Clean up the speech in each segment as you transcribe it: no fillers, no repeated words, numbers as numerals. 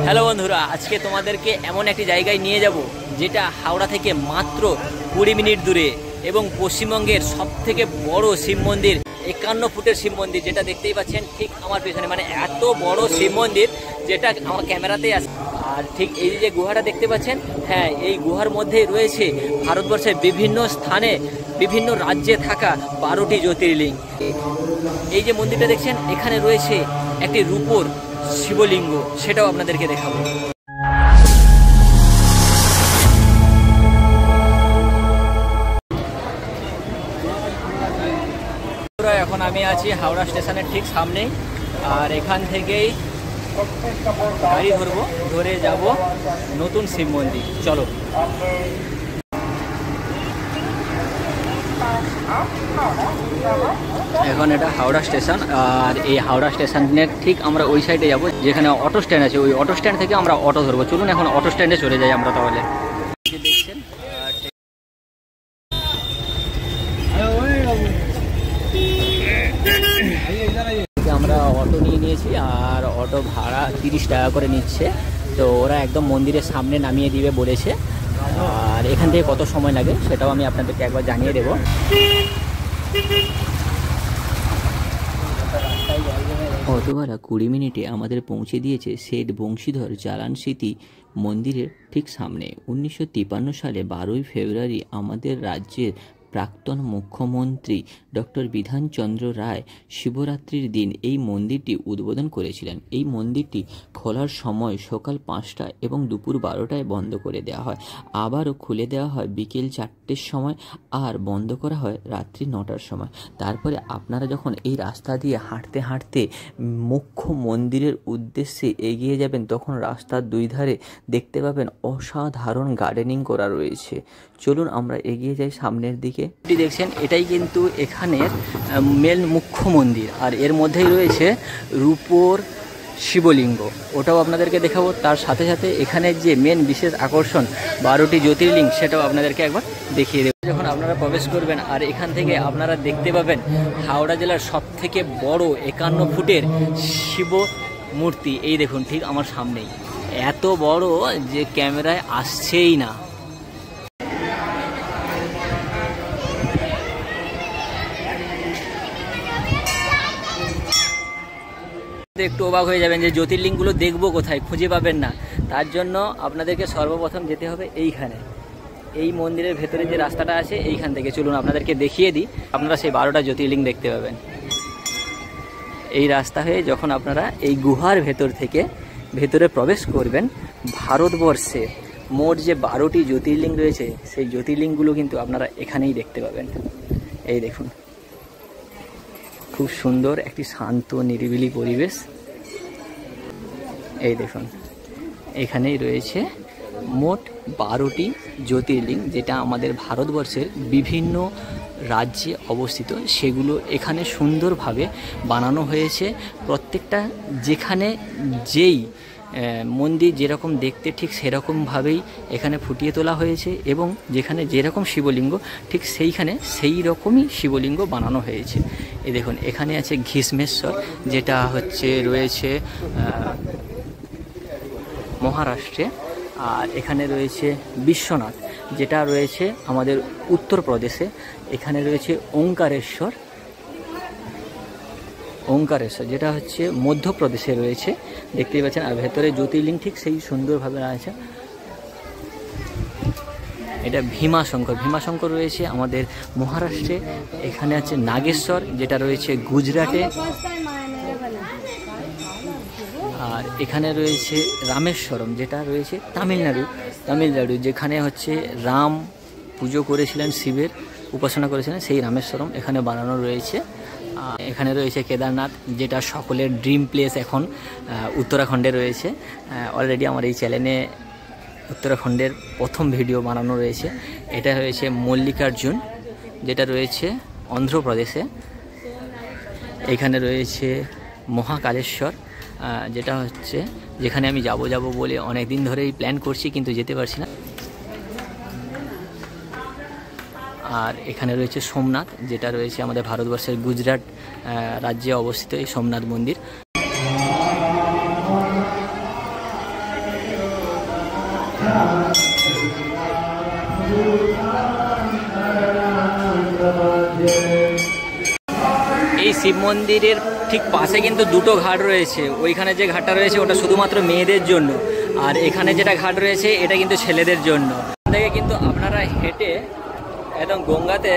Hello বন্ধুরা, আজকে তোমাদেরকে এমন একটি জায়গায় নিয়ে যাব যেটা হাওড়া থেকে মাত্র 20 মিনিট দূরে এবং পশ্চিমবঙ্গের সবথেকে বড় শিব মন্দির 51 ফুটের শিব মন্দির, যেটা দেখতেই পাচ্ছেন ঠিক আমার পেছনে। মানে এত বড় শিব মন্দির যেটা আমার ক্যামেরাতেই আছে। আর ঠিক এই যে গুহাটা দেখতে পাচ্ছেন, হ্যাঁ, এই গুহার মধ্যেই রয়েছে ভারতবর্ষের বিভিন্ন স্থানে বিভিন্ন রাজ্যে থাকা 12টি জ্যোতির্লিঙ্গ। এই যে মন্দিরটা দেখছেন, এখানে রয়েছে একটি রূপোর শিবলিঙ্গ, সেটাও আপনাদেরকে দেখাবো। এখন আমি আছি হাওড়া স্টেশনের ঠিক সামনেই, আর এখান থেকেই গাড়ি ধরবো, ধরে যাব নতুন শিব মন্দির। চলো। এখন এটা হাওড়া স্টেশন, আর এই হাওড়া স্টেশনের ঠিক আমরা ওই সাইডে যাব যেখানে অটো স্ট্যান্ড আছে। ওই অটো স্ট্যান্ড থেকে আমরা অটো ধরবো। চলুন এখন অটো স্ট্যান্ডে চলে যাই আমরা তাহলে। দেখছেন আমরা অটো নিয়ে নিয়েছি, আর অটো ভাড়া 30 টাকা করে নিচ্ছে। তো ওরা একদম মন্দিরের সামনে নামিয়ে দিবে বলেছে, আর এখান থেকে কত সময় লাগে সেটাও আমি আপনাদেরকে একবার জানিয়ে দেবো। অটোওয়ালা 20 মিনিটে আমাদের পৌঁছে দিয়েছে শেঠ বংশীধর জালান স্মৃতি মন্দিরের ঠিক সামনে। 1953 সালে 12ই ফেব্রুয়ারি আমাদের রাজ্যের প্রাক্তন মুখ্যমন্ত্রী ডক্টর বিধানচন্দ্র রায় শিবরাত্রির দিন এই মন্দিরটি উদ্বোধন করেছিলেন। এই মন্দিরটি খোলার সময় সকাল 5টা এবং দুপুর 12টায় বন্ধ করে দেওয়া হয়। আবারও খুলে দেওয়া হয় বিকেল 4টের সময়, আর বন্ধ করা হয় রাত্রি 9টার সময়। তারপরে আপনারা যখন এই রাস্তা দিয়ে হাঁটতে হাঁটতে মুখ্য মন্দিরের উদ্দেশ্যে এগিয়ে যাবেন, তখন রাস্তার দুই ধারে দেখতে পাবেন অসাধারণ গার্ডেনিং করা রয়েছে। চলুন আমরা এগিয়ে যাই সামনের দিকে। দেখছেন, এটাই কিন্তু এখানের মেন মুখ্য মন্দির, আর এর মধ্যেই রয়েছে রূপোর শিবলিঙ্গ, ওটাও আপনাদেরকে দেখাবো। তার সাথে সাথে এখানে যে মেন বিশেষ আকর্ষণ 12টি জ্যোতির্লিঙ্গ, সেটাও আপনাদেরকে একবার দেখিয়ে দেবো যখন আপনারা প্রবেশ করবেন। আর এখান থেকে আপনারা দেখতে পাবেন হাওড়া জেলার সবথেকে বড় 51 ফুটের শিব মূর্তি। এই দেখুন ঠিক আমার সামনেই, এত বড় যে ক্যামেরায় আসছেই না। একটু অবাক হয়ে যাবেন যে জ্যোতির্লিঙ্গগুলো দেখবো কোথায়, খুঁজে পাবেন না। তার জন্য আপনাদেরকে সর্বপ্রথম যেতে হবে এইখানে, এই মন্দিরের ভেতরে যে রাস্তাটা আছে এইখান থেকে। চলুন আপনাদেরকে দেখিয়ে দিই, আপনারা সেই 12টা জ্যোতির্লিঙ্গ দেখতে পাবেন। এই রাস্তা হয়ে যখন আপনারা এই গুহার ভেতর থেকে ভেতরে প্রবেশ করবেন, ভারতবর্ষের মোট যে 12টি জ্যোতির্লিঙ্গ রয়েছে সেই জ্যোতির্লিঙ্গগুলো কিন্তু আপনারা এখানেই দেখতে পাবেন। এই দেখুন, খুব সুন্দর একটি শান্ত নিরিবিলি পরিবেশ। এই দেখুন, এখানেই রয়েছে মোট 12টি জ্যোতির্লিঙ্গ, যেটা আমাদের ভারতবর্ষের বিভিন্ন রাজ্যে অবস্থিত। সেগুলো এখানে সুন্দরভাবে বানানো হয়েছে। প্রত্যেকটা যেখানে যেই মন্দির যেরকম দেখতে ঠিক সেরকমভাবেই এখানে ফুটিয়ে তোলা হয়েছে, এবং যেখানে যেরকম শিবলিঙ্গ ঠিক সেইখানে সেই রকমই শিবলিঙ্গ বানানো হয়েছে। এই দেখুন, এখানে আছে ঘিসমেশ্বর, যেটা হচ্ছে রয়েছে মহারাষ্ট্রে। আর এখানে রয়েছে বিশ্বনাথ, যেটা রয়েছে আমাদের উত্তরপ্রদেশে। এখানে রয়েছে ওঙ্কারেশ্বর, যেটা হচ্ছে মধ্যপ্রদেশে রয়েছে, দেখতেই পাচ্ছেন। আর ভেতরে জ্যোতির্লিঙ্গ ঠিক সেই সুন্দরভাবে রয়েছে। এটা ভীমাশঙ্কর রয়েছে আমাদের মহারাষ্ট্রে। এখানে আছে নাগেশ্বর, যেটা রয়েছে গুজরাটে। আর এখানে রয়েছে রামেশ্বরম, যেটা রয়েছে তামিলনাড়ু, যেখানে হচ্ছে রাম পুজো করেছিলেন, শিবের উপাসনা করেছিলেন, সেই রামেশ্বরম এখানে বানানো রয়েছে। এখানে রয়েছে কেদারনাথ, যেটা সকলের ড্রিম প্লেস এখন উত্তরাখণ্ডে রয়েছে। অলরেডি আমার এই চ্যানেলে উত্তরাখণ্ডের প্রথম ভিডিও বানানো রয়েছে। এটা রয়েছে মল্লিকার্জুন, যেটা রয়েছে অন্ধ্রপ্রদেশে। এখানে রয়েছে মহাকালেশ্বর, যেটা হচ্ছে যেখানে আমি যাব বলে অনেক দিন ধরেই প্ল্যান করছি, কিন্তু যেতে পারছি না। আর এখানে রয়েছে সোমনাথ, যেটা রয়েছে আমাদের ভারতবর্ষের গুজরাট রাজ্যে অবস্থিত এই সোমনাথ মন্দির। এই শিব মন্দিরের ঠিক পাশে কিন্তু দুটো ঘাট রয়েছে। ওইখানে যে ঘাটটা রয়েছে ওটা শুধুমাত্র মেয়েদের জন্য, আর এখানে যেটা ঘাট রয়েছে এটা কিন্তু ছেলেদের জন্য। এখান থেকে কিন্তু আপনারা হেঁটে একদম গঙ্গাতে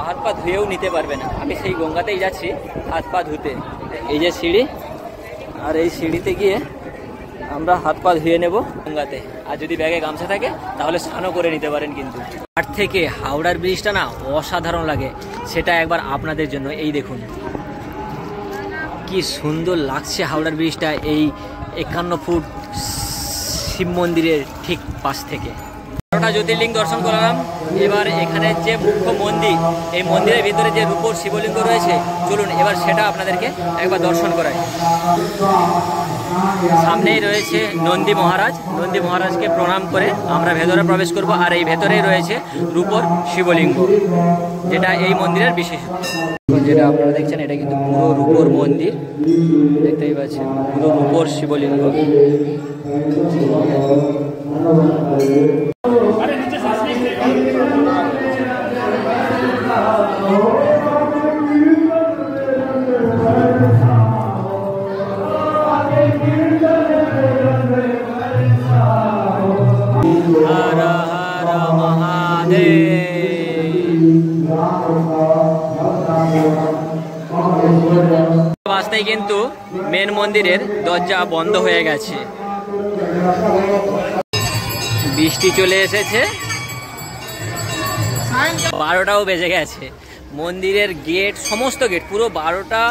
হাত পা ধুয়েও নিতে পারবেন। আমি সেই গঙ্গাতেই যাচ্ছি হাত পা ধুতে। এই যে সিঁড়ি, আর এই সিঁড়িতে গিয়ে আমরা হাত পা ধুয়ে নেব গঙ্গাতে। আর যদি ব্যাগে গামছা থাকে তাহলে স্নানও করে নিতে পারেন। কিন্তু ঘাট থেকে হাওড়ার ব্রিজটা না অসাধারণ লাগে, সেটা একবার আপনাদের জন্য। এই দেখুন কি সুন্দর লাগছে হাওড়ার ব্রিজটা, এই 51 ফুট শিব মন্দিরের ঠিক পাশ থেকে। 12টা জ্যোতির্লিঙ্গ দর্শন করলাম। এবার এখানে যে মুখ্য মন্দির, এই মন্দিরের ভিতরে যে রূপোর শিবলিঙ্গ রয়েছে, চলুন এবার সেটা আপনাদেরকে একবার দর্শন করাই। সামনেই রয়েছে নন্দী মহারাজ। নন্দী মহারাজকে প্রণাম করে আমরা ভেতরে প্রবেশ করব। আর এই ভেতরেই রয়েছে রূপোর শিবলিঙ্গ, যেটা এই মন্দিরের বিশেষত্ব। যেটা আপনারা দেখছেন এটা কিন্তু পুরো রূপোর মন্দির, দেখতেই পাচ্ছেন পুরো রূপোর শিবলিঙ্গ। হর হর মহাদেব। বাসটাই কিন্তু মেন মন্দিরের দরজা বন্ধ হয়ে গেছে, বৃষ্টি চলে এসেছে, 12টাও বেজে গেছে। মন্দিরের গেট, সমস্ত গেট পুরো 12টা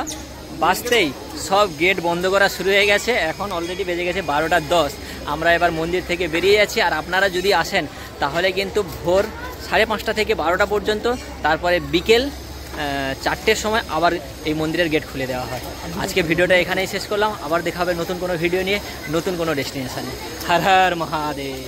বাজতেই সব গেট বন্ধ করা শুরু হয়ে গেছে। এখন অলরেডি বেজে গেছে 12টা 10। আমরা এবার মন্দির থেকে বেরিয়ে যাচ্ছি। আর আপনারা যদি আসেন তাহলে কিন্তু ভোর 5:30 থেকে 12টা পর্যন্ত, তারপরে বিকেল 4টের সময় আবার এই মন্দিরের গেট খুলে দেওয়া হয়। আজকে ভিডিওটা এখানেই শেষ করলাম। আবার দেখা হবে নতুন কোনো ভিডিও নিয়ে, নতুন কোনো ডেস্টিনেশনে। হর হর মহাদেব।